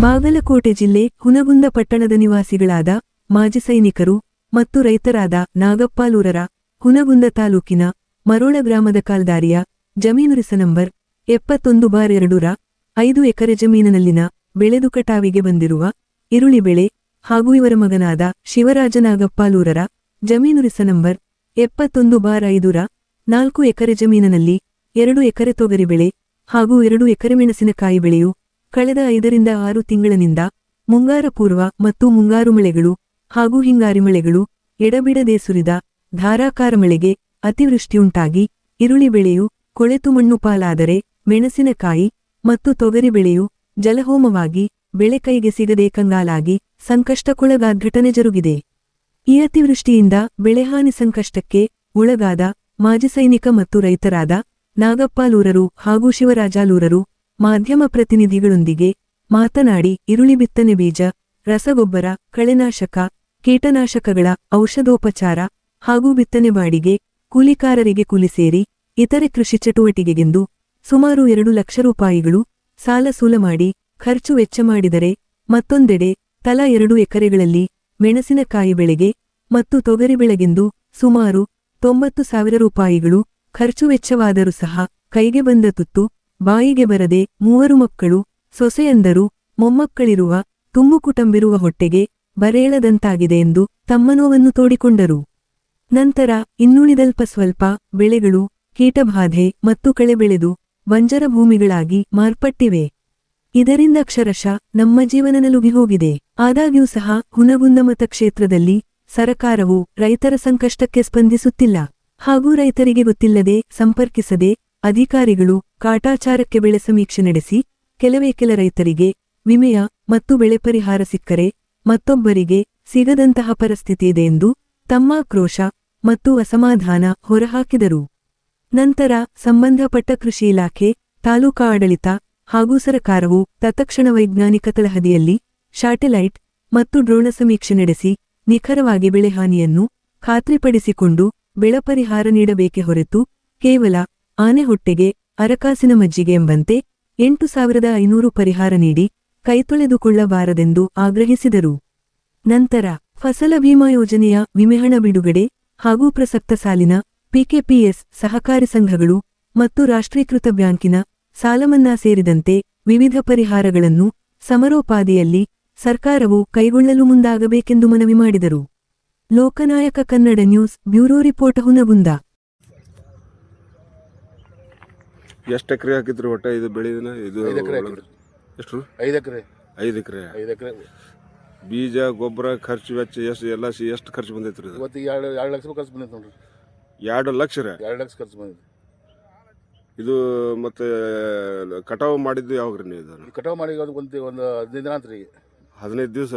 ಬಾಗಲಕೋಟೆ ಜಿಲ್ಲೆ ಹುನಗುಂದ ಪಟ್ಟಣದ ನಿವಾಸಿಗಳಾದ ಮಾಜಿ ಸೈನಿಕರು ಮತ್ತು ರೈತರಾದ ನಾಗಪ್ಪಾಲೂರರ ಹುನಗುಂದ ತಾಲೂಕಿನ ಮರೋಳ ಗ್ರಾಮದ ಕಾಲ್ದಾರಿಯ ಜಮೀನು ರಿಸ ನಂಬರ್ 71/2ರ 5 ಎಕರೆ ಜಮೀನಿನಲ್ಲಿನ ಬೆಳೆದು ಕಟಾವಿಗೆ ಬಂದಿರುವ ಈರುಳ್ಳಿ ಬೆಳೆ ಹಾಗೂ ಇವರ ಮಗನಾದ ಶಿವರಾಜ ನಾಗಪ್ಪಾಲೂರರ ಜಮೀನು ರಿಸ ನಂಬರ್ 71/5ರ 4 ಎಕರೆ ಜಮೀನಿನಲ್ಲಿ 2 ಎಕರೆ ತೊಗರಿ ಬೆಳೆ ಹಾಗೂ 2 ಎಕರೆ ಮೆಣಸಿನಕಾಯಿ ಬೆಳೆಯು ಕಳೆದ 5ರಿಂದ 6 ತಿಂಗಳಿನಿಂದ ಮುಂಗಾರ ಪೂರ್ವ ಮತ್ತು ಮುಂಗಾರು ಮಳೆಗಳು ಹಾಗೂ ಹಿಂಗಾರಿ ಮಳೆಗಳು ಎಡಬಿಡದೆ ಸುರಿದ ಧಾರಾಕಾರ ಮಳೆಗೆ ಅತಿವೃಷ್ಟಿಯುಂಟಾಗಿ ಈರುಳ್ಳಿ ಬೆಳೆಯು ಕೊಳೆತು ಮಣ್ಣು ಪಾಲಾದರೆ ಮೆಣಸಿನಕಾಯಿ ಮತ್ತು ತೊಗರಿ ಬೆಳೆಯು ಜಲಹೋಮವಾಗಿ ಬೆಳೆ ಕೈಗೆ ಸಿಗದೆ ಕಂಗಾಲಾಗಿ ಸಂಕಷ್ಟಕ್ಕೊಳಗಾದ ಘಟನೆ ಜರುಗಿದೆ. ಈ ಅತಿವೃಷ್ಟಿಯಿಂದ ಬೆಳೆಹಾನಿ ಸಂಕಷ್ಟಕ್ಕೆ ಒಳಗಾದ ಮಾಜಿ ಸೈನಿಕ ಮತ್ತು ರೈತರಾದ ನಾಗಪ್ಪಾಲೂರರು ಹಾಗೂ ಶಿವರಾಜಾಲೂರರು ಮಾಧ್ಯಮ ಪ್ರತಿನಿಧಿಗಳೊಂದಿಗೆ ಮಾತನಾಡಿ ಈರುಳ್ಳಿ ಬಿತ್ತನೆ ಬೀಜ, ರಸಗೊಬ್ಬರ, ಕಳೆನಾಶಕ, ಕೀಟನಾಶಕಗಳ ಔಷಧೋಪಚಾರ ಹಾಗೂ ಬಿತ್ತನೆ ಬಾಡಿಗೆ, ಕೂಲಿಕಾರರಿಗೆ ಕೂಲಿ ಸೇರಿ ಇತರೆ ಕೃಷಿ ಚಟುವಟಿಕೆಗೆಂದು ಸುಮಾರು 2 ಲಕ್ಷ ರೂಪಾಯಿಗಳು ಸಾಲ ಸೂಲ ಮಾಡಿ ಖರ್ಚು ವೆಚ್ಚ ಮಾಡಿದರೆ, ಮತ್ತೊಂದೆಡೆ ತಲಾ 2 ಎಕರೆಗಳಲ್ಲಿ ಮೆಣಸಿನಕಾಯಿ ಬೆಳೆಗೆ ಮತ್ತು ತೊಗರಿ ಬೆಳೆಗೆಂದು ಸುಮಾರು 90,000 ರೂಪಾಯಿಗಳು ಖರ್ಚು ವೆಚ್ಚವಾದರೂ ಸಹ ಕೈಗೆ ಬಂದ ತುತ್ತು ಬಾಯಿಗೆ ಬರದೆ 3 ಮಕ್ಕಳು, ಸೊಸೆಯಂದರು, ಮೊಮ್ಮಕ್ಕಳಿರುವ ತುಂಬು ಕುಟುಂಬಿರುವ ಹೊಟ್ಟೆಗೆ ಬರೇಳದಂತಾಗಿದೆ ಎಂದು ತಮ್ಮ ನೋವನ್ನು ತೋಡಿಕೊಂಡರು. ನಂತರ ಇನ್ನುಳಿದಲ್ಪ ಸ್ವಲ್ಪ ಬೆಳೆಗಳು ಕೀಟಬಾಧೆ ಮತ್ತು ಕಳೆ ಬೆಳೆದು ಬಂಜರ ಭೂಮಿಗಳಾಗಿ ಮಾರ್ಪಟ್ಟಿವೆ. ಇದರಿಂದ ಅಕ್ಷರಶಃ ನಮ್ಮ ಜೀವನ ನಲುಗಿ ಹೋಗಿದೆ. ಆದಾಗ್ಯೂ ಸಹ ಹುನಗುಂದ ಮತಕ್ಷೇತ್ರದಲ್ಲಿ ಸರಕಾರವು ರೈತರ ಸಂಕಷ್ಟಕ್ಕೆ ಸ್ಪಂದಿಸುತ್ತಿಲ್ಲ ಹಾಗೂ ರೈತರಿಗೆ ಗೊತ್ತಿಲ್ಲದೆ ಸಂಪರ್ಕಿಸದೆ ಅಧಿಕಾರಿಗಳು ಕಾಟಾಚಾರಕ್ಕೆ ಬೆಳೆ ಸಮೀಕ್ಷೆ ನಡೆಸಿ ಕೆಲವೇ ಕೆಲ ರೈತರಿಗೆ ವಿಮೆಯ ಮತ್ತು ಬೆಳೆ ಪರಿಹಾರ ಸಿಕ್ಕರೆ ಮತ್ತೊಬ್ಬರಿಗೆ ಸಿಗದಂತಹ ಪರಿಸ್ಥಿತಿ ಇದೆ ಎಂದು ತಮ್ಮ ಆಕ್ರೋಶ ಮತ್ತು ಅಸಮಾಧಾನ ಹೊರಹಾಕಿದರು. ನಂತರ ಸಂಬಂಧಪಟ್ಟ ಕೃಷಿ ಇಲಾಖೆ, ತಾಲೂಕಾ ಆಡಳಿತ ಹಾಗೂ ಸರಕಾರವು ತತ್ಕ್ಷಣ ವೈಜ್ಞಾನಿಕ ತಳಹದಿಯಲ್ಲಿ ಶಾಟೆಲೈಟ್ ಮತ್ತು ಡ್ರೋಣ ಸಮೀಕ್ಷೆ ನಡೆಸಿ ನಿಖರವಾಗಿ ಬೆಳೆಹಾನಿಯನ್ನು ಖಾತ್ರಿಪಡಿಸಿಕೊಂಡು ಬೆಳೆ ಪರಿಹಾರ ನೀಡಬೇಕೆ ಹೊರತು ಕೇವಲ ಆನೆ ಹೊಟ್ಟೆಗೆ ಅರಕಾಸಿನ ಮಜ್ಜಿಗೆ ಎಂಬಂತೆ 8,500 ಪರಿಹಾರ ನೀಡಿ ಕೈತೊಳೆದುಕೊಳ್ಳಬಾರದೆಂದು ಆಗ್ರಹಿಸಿದರು. ನಂತರ ಫಸಲ ಭೀಮಾ ಯೋಜನೆಯ ವಿಮೆಹಣ ಬಿಡುಗಡೆ ಹಾಗೂ ಪ್ರಸಕ್ತ ಸಾಲಿನ ಪಿಕೆಪಿಎಸ್ ಸಹಕಾರಿ ಸಂಘಗಳು ಮತ್ತು ರಾಷ್ಟ್ರೀಕೃತ ಬ್ಯಾಂಕಿನ ಸಾಲಮನ್ನಾ ಸೇರಿದಂತೆ ವಿವಿಧ ಪರಿಹಾರಗಳನ್ನು ಸಮರೋಪಾದಿಯಲ್ಲಿ ಸರ್ಕಾರವು ಕೈಗೊಳ್ಳಲು ಮುಂದಾಗಬೇಕೆಂದು ಮನವಿ ಮಾಡಿದರು. Lokanayaka Kannada news bureau report Hungund. ಎಷ್ಟು ಎಕರೆ ಹಾಕಿದ್ರಿ ಒಟ್ಟ ಇದು ಬೆಳೆದಿನ? ಇದು ಎಷ್ಟು? 5 ಎಕರೆ. 5 ಎಕರೆ ಬೀಜ, ಗೊಬ್ಬರ, ಖರ್ಚು ವೆಚ್ಚ ಎಲ್ಲ ಎಷ್ಟು ಖರ್ಚು ಬಂದೈತ್ರಿ? ಇವತ್ತು 2 ಲಕ್ಷ ರೂಪಾಯಿ ಖರ್ಚು ಬಂದೈತೆ ನೋಡ್ರಿ. 2 ಲಕ್ಷ? 2 ಲಕ್ಷ ಖರ್ಚು ಬಂದಿದೆ. ಇದು ಮತ್ತೆ ಕಟಾವು ಮಾಡಿದ್ದು ಯಾವಾಗ್ರಿ ನೀವು? ಇದನ್ನು ಕಟಾವು ಮಾಡಿ ಒಂದು 15 ದಿನ ಆತ್ರಿ. 15 ದಿವಸ?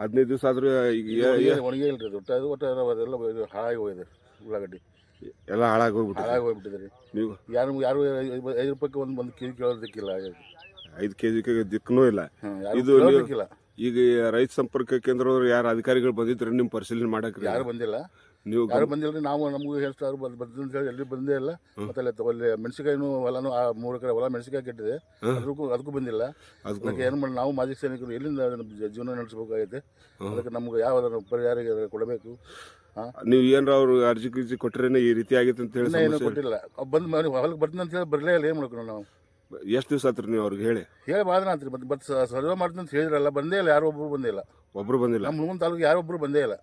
15 ದಿವಸ ಆದ್ರೆ ಈಗ ಒಣಗಿ ಇಲ್ರಿ ಅದು. ಒಟ್ಟು ಅದೆಲ್ಲ ಹಾಳಾಗಿ ಹೋಗಿದೆ. ಉಳ್ಳಾಗಡ್ಡಿ ಎಲ್ಲ ಹಾಳಾಗಿ ಹೋಗ್ಬಿಟ್ಟಿದ್ರಿ. ನೀವು ಯಾರು 5 ರೂಪಾಯಿಗೆ ಒಂದು ಕೆಜಿ ಕೇಳೋದಕ್ಕಿಲ್ಲ. 5 ಕೆಜಿಗೆ ದಿಕ್ಕನೂ ಇಲ್ಲ. ಇದು ಈಗ ರೈತ ಸಂಪರ್ಕ ಕೇಂದ್ರ ಯಾರು ಅಧಿಕಾರಿಗಳು ಬಂದಿದ್ರು ನಿಮ್ಮ ಪರಿಶೀಲನೆ ಮಾಡಕ್ರಿ? ಯಾರು ಬಂದಿಲ್ಲ. ನೀವು ಯಾರು ಬಂದಿಲ್ಲ. ನಾವು ನಮಗೂ ಹೇಳ್ತಾರೆ ಬಂದ ಹೇಳಿ ಎಲ್ಲಿ ಬಂದೇ ಇಲ್ಲ. ಮತ್ತೆ ಅಲ್ಲಿ ಮೆಣಸಿಕಾಯಿನೂ ಹೊಲನೂ 3 ಎಕರೆ ಹೊಲ ಮೆಣಸಿಕಾಯಿ ಕೆಟ್ಟಿದೆ. ಅದಕ್ಕೂ ಬಂದಿಲ್ಲ. ಅದಕ್ಕೆ ಏನು ಮಾಡಿ ನಾವು ಮಾಜಿ ಸೈನಿಕರು ಎಲ್ಲಿಂದ ಜೀವನ ನಡೆಸಬೇಕಾಗೈತೆ. ಅದಕ್ಕೆ ನಮ್ಗೆ ಯಾವ ಪರಿಹಾರ ಕೊಡಬೇಕು. ನೀವು ಏನ್ರ ಅವ್ರು ಅರ್ಜಿ ಗಿರ್ಜಿ ಕೊಟ್ಟರೇನೆ ಈ ರೀತಿ ಆಗೈತೆ ಅಂತ ಹೇಳಿ? ಏನು ಕೊಟ್ಟಿಲ್ಲ. ಬಂದು ಹೊಲಕ್ಕೆ ಬರ್ತೀನಿ ಅಂತ ಹೇಳಿ ಬರಲೇ ಇಲ್ಲ. ಏನು ಮಾಡ್ಕೊಂಡು ನಾವು ಎಷ್ಟು ದಿವಸ ಆತ್ರಿ ನೀವು ಅವ್ರಿಗೆ ಹೇಳಿ ಭಾಳ ಆತ್ರಿ. ಮತ್ತೆ ಸರ್ವೆ ಮಾಡ್ತೀನಿ ಅಂತ ಹೇಳಿದ್ರಲ್ಲ, ಬಂದೇ ಇಲ್ಲ. ಯಾರು ಒಬ್ಬರು ಬಂದೇ ಇಲ್ಲ. ಒಬ್ರು ಬಂದಿಲ್ಲ. ನಮ್ಮ ಹುನಗುಂದ ತಾಲೂಕು ಯಾರೊಬ್ರು ಬಂದೇ ಇಲ್ಲ.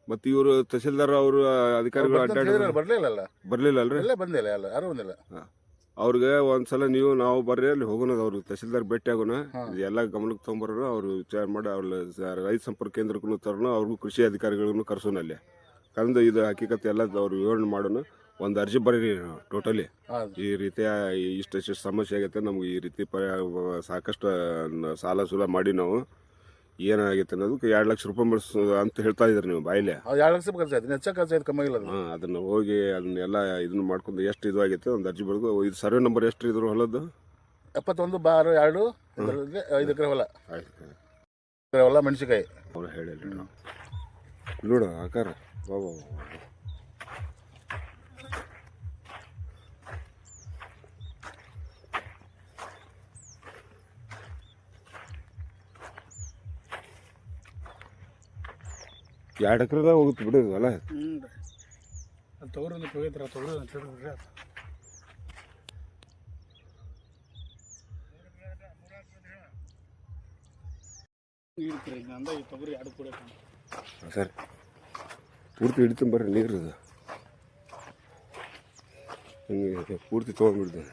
ಮತ್ತೆ ಇವರು ತಹಸೀಲ್ದಾರ್ ಅವರು ಅಧಿಕಾರಿಗಳು ಬರ್ಲಿಲ್ಲ ಅಲ್ರಿ? ಎಲ್ಲ ಬಂದೇ ಇಲ್ಲ. ಯಾರು ಬಂದಿಲ್ಲ. ಅವ್ರಿಗೆ ಒಂದ್ಸಲ ನಾವು ಬರ್ರಿ ಅಲ್ಲಿ ಹೋಗೋಣ, ಅವ್ರು ತಹಸೀಲ್ದಾರ್ ಭೇಟಿ ಆಗೋಣ, ಎಲ್ಲ ಗಮನಕ್ಕೆ ತೊಗೊಂಬರೋಣ, ಅವ್ರು ವಿಚಾರ ಮಾಡಿ ಅವ್ರ ರೈತ ಸಂಪರ್ಕ ಕೇಂದ್ರಕ್ಕೂ ತರೋಣ, ಅವ್ರಿಗೂ ಕೃಷಿ ಅಧಿಕಾರಿಗಳನ್ನು ಕರ್ಸೋಣ. ಅಲ್ಲಿ ಕಂದು ಇದು ಹಕೀಕತೆ ಎಲ್ಲ ಅವ್ರು ವಿವರಣೆ ಮಾಡೋಣ. ಒಂದು ಅರ್ಜಿ ಬರೀರಿ ಟೋಟಲಿ ಈ ರೀತಿಯ ಇಷ್ಟು ಸಮಸ್ಯೆ ಆಗೈತೆ ನಮ್ಗೆ, ಈ ರೀತಿ ಸಾಕಷ್ಟು ಸಾಲ ಸೂಲ ಮಾಡಿ ನಾವು ಏನಾಗೈತೆ ಅನ್ನೋದಕ್ಕೆ 2 ಲಕ್ಷ ರೂಪಾಯಿ ಅಂತ ಹೇಳ್ತಾ ಇದ್ರಿ ನೀವು ಬಾಯಿಲೆ. 2 ಲಕ್ಷ ಖರ್ಚು ಆಯ್ತು. ಹೆಚ್ಚು ಖರ್ಚು ಆಯ್ತು, ಕಮ್ಮಿ ಇಲ್ಲ. ಅದನ್ನ ಹೋಗಿ ಅದನ್ನೆಲ್ಲ ಇದನ್ನ ಮಾಡ್ಕೊಂಡು ಎಷ್ಟು ಇದು ಆಗೈತೆ ಒಂದು ಅರ್ಜಿ ಬರೆದು. ಇದು ಸರ್ವೆ ನಂಬರ್ ಎಷ್ಟು ಇದ್ರು ಹೊಲದ್ದು? 71/2 5 ಎಕರೆ ಹೊಲ. 5 ಎಕರೆ ಹೊಲ ಮೆಣಸಿಕಾಯಿ. ಅವ್ರು ಹೇಳಿಲ್ಲ ನೋಡ ಆಕಾರ. ಬಾಬಾ 2 ಎಕರೆದಾಗ ಹೋಗುತ್ತೆ ಬಿಡಿ ಹೊಲ. ಹ್ಞೂ ರೀ ಅದು ತೊಗರಿ ಹೋಗೈತ್ರಿ ತೊಗರಿ ಅಂತ ಹೇಳಿದ್ರಿ ಅದು ನೀರು ಅಂದ ಈ ತೊಗರಿ 2 ಕೂಡ ಸರ್ ಪೂರ್ತಿ ಹಿಡಿತು ಬರ್ರಿ ನೀರು ಅದು ಹಿಂಗೆ ಪೂರ್ತಿ ತೊಗೊಂಡ್ಬಿಡ್ತೀನಿ.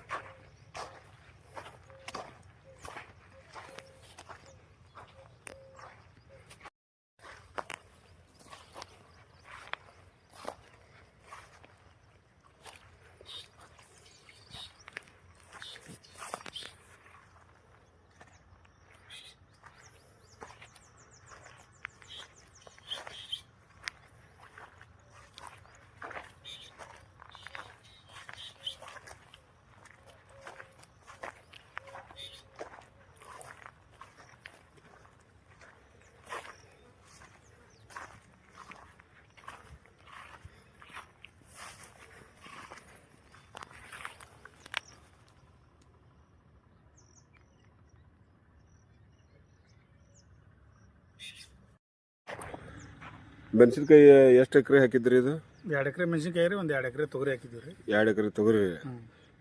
ಮೆಣಸಿನ್ಕಾಯಿ ಎಷ್ಟು ಎಕರೆ ಹಾಕಿದ್ರಿ ಇದು? 2 ಎಕರೆ ಮೆಣಸಿನ್ಕಾಯಿ ರೀ, ಒಂದು 2 ಎಕರೆ ತೊಗರಿ ಹಾಕಿದ್ದೀವಿ ರೀ. 2 ಎಕರೆ ತೊಗರಿ.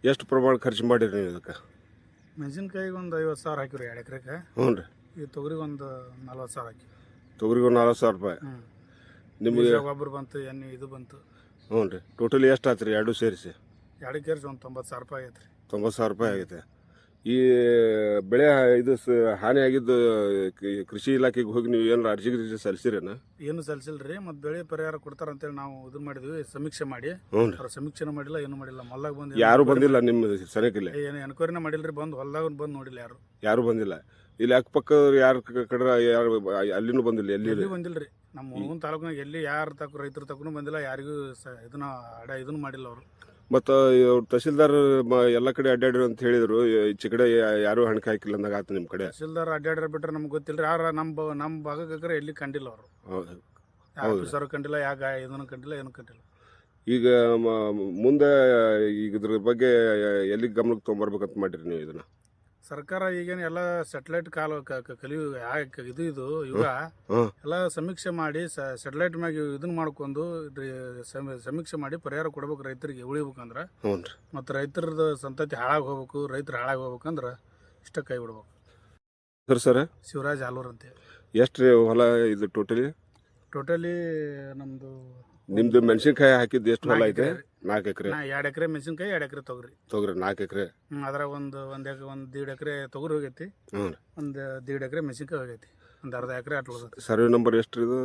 ಎಷ್ಟು ಪ್ರಮಾಣ ಖರ್ಚು ಮಾಡಿರಿ ನೀವು ಇದಕ್ಕೆ? ಮೆಣಸಿನ್ಕಾಯಿಗೆ ಒಂದು 50,000 ಹಾಕಿವ್ರಿ 2 ಎಕರೆಗೆ. ಹ್ಞೂ ರೀ. ಈ ತೊಗರಿಗೆ ಒಂದು 40,000 ಹಾಕಿ. ತೊಗರಿಗೆ ಒಂದು 40,000 ರೂಪಾಯಿ. ನಿಮಗೆ ಗೊಬ್ಬರ ಬಂತು, ಎಣ್ಣೆ ಇದು ಬಂತು. ಹ್ಞೂ ರೀ. ಟೋಟಲಿ ಎಷ್ಟು ಆಯ್ತು ರೀ 2 ಸೇರಿಸಿ? 2 ಸೇರಿಸಿ ಒಂದು 90,000 ರೂಪಾಯಿ ಆಗೈತೆ ರೀ. 90,000 ರೂಪಾಯಿ ಆಗೈತೆ. ಈ ಬೆಳೆ ಇದು ಹಾನಿ ಆಗಿದ್ದು ಕೃಷಿ ಇಲಾಖೆಗೆ ಹೋಗಿ ನೀವು ಏನಾರು ಅರ್ಜಿ ಸಲ್ಲಿಸಿರೇನ? ಏನು ಸಲ್ಲಿಸಿಲ್ಲ ರೀ. ಮತ್ತು ಬೆಳೆ ಪರಿಹಾರ ಕೊಡ್ತಾರಂತೇಳಿ ನಾವು ಇದು ಮಾಡಿದ್ವಿ, ಸಮೀಕ್ಷೆ ಮಾಡಿ. ಹ್ಞೂ ರೀ. ಅವ್ರು ಸಮೀಕ್ಷೆನೂ ಮಾಡಿಲ್ಲ, ಏನು ಮಾಡಿಲ್ಲ. ಮಲ್ಲಾಗ ಬಂದು ಯಾರು ಬಂದಿಲ್ಲ ನಿಮ್ಮ ಸನಕಿಲ್ಲ? ಏನು ಎನ್ಕ್ವೈರಿನ ಮಾಡಿಲ್ಲ ರೀ. ಬಂದು ಹೊಲ್ದಾಗ ಬಂದು ನೋಡಿಲ್ಲ ಯಾರು ಬಂದಿಲ್ಲ. ಇಲ್ಲಿ ಅಕ್ಕಪಕ್ಕ ಯಾರು ಕಡೆ ಯಾರು ಅಲ್ಲಿನೂ ಬಂದಿಲ್ಲ? ಎಲ್ಲಿ ಬಂದಿಲ್ಲ ರೀ. ನಮ್ಮ ಹುಣಗುಂದ ತಾಲೂಕಿನಾಗ ಎಲ್ಲಿ ಯಾರು ರೈತರ ತಕ್ಕೂ ಬಂದಿಲ್ಲ. ಯಾರಿಗೂ ಇದನ್ನ ಇದನ್ನು ಮಾಡಿಲ್ಲ ಅವರು. ಮತ್ತು ತಹಸೀಲ್ದಾರ್ ಎಲ್ಲ ಕಡೆ ಅಡ್ಡಾಡ್ರಿ ಅಂತ ಹೇಳಿದ್ರು. ಈಚೆ ಕಡೆ ಯಾರು ಹಣಕ್ಕೆ ಹಾಕಿಲ್ಲ ಅಂದಾಗ ಆಯ್ತು ನಿಮ್ಮ ಕಡೆ? ತಹಸೀಲ್ದಾರ್ ಅಡ್ಡಾಡ್ರ ಬಿಟ್ರೆ ನಮ್ಗೆ ಗೊತ್ತಿಲ್ಲ ರೀ. ಯಾರು ನಮ್ಮ ಭಾಗಕ್ಕೆ ಎಲ್ಲಿ ಕಂಡಿಲ್ಲ ಅವರು. ಯಾವ ಆಫೀಸರು ಕಂಡಿಲ್ಲ, ಯಾವ ಇದನ್ನು ಕಂಡಿಲ್ಲ, ಏನು ಕಂಡಿಲ್ಲ. ಈಗ ಮುಂದೆ ಈಗ ಇದ್ರ ಬಗ್ಗೆ ಎಲ್ಲಿ ಗಮನಕ್ಕೆ ತೊಗೊಂಬರ್ಬೇಕಂತ ಮಾಡಿರಿ ನೀವು ಇದನ್ನ? ಸರ್ಕಾರ ಈಗೇನು ಎಲ್ಲ ಸ್ಯಾಟಲೈಟ್ ಕಲಿಯು ಇದು ಯುಗ ಎಲ್ಲ ಸಮೀಕ್ಷೆ ಮಾಡಿ ಸ್ಯಾಟಲೈಟ್ ಮ್ಯಾಗ ಇದನ್ನ ಮಾಡ್ಕೊಂಡು ಸಮೀಕ್ಷೆ ಮಾಡಿ ಪರಿಹಾರ ಕೊಡ್ಬೇಕು ರೈತರಿಗೆ ಉಳಿಬೇಕಂದ್ರೆ. ಮತ್ತು ರೈತರದ ಸಂತತಿ ಹಾಳಾಗಿ ಹೋಗ್ಬೇಕು, ರೈತರು ಹಾಳಾಗಿ ಹೋಗ್ಬೇಕಂದ್ರೆ ಇಷ್ಟ ಕೈ ಬಿಡ್ಬೇಕು. ಸರ್ ಶಿವರಾಜ್ ಆಲೂರ್ ಅಂತೇಳಿ. ಎಷ್ಟು ರೀ ಹೊಲ ಇದು ಟೋಟಲಿ ನಮ್ದು? ನಿಮ್ದು ಮೆಣಸಿನ್ಕಾಯಿ ಹಾಕಿದ್ದು ಎಷ್ಟು ಹೊಲ ಐತೆ? 4 ಎಕರೆ. 2 ಎಕರೆ ಮೆಣಸಿನ್ಕಾಯಿ, 2 ಎಕರೆ ತೊಗರಿ. 4 ಎಕರೆ. ಅದ್ರಾಗ ಒಂದು 1.5 ಎಕರೆ ತೊಗರಿ ಹೋಗೈತಿ. ಒಂದು 1.5 ಎಕರೆ ಮೆಣಸಿನ್ಕಾಯಿ ಹೋಗೈತಿ. ಒಂದು ಅರ್ಧ ಎಕರೆ ಅಟ್ಲ. ಸರ್ವೆ ನಂಬರ್ ಎಷ್ಟು ಇದು?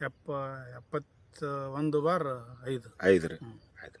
71/5. 5 ರೀ. ಆಯ್ತು.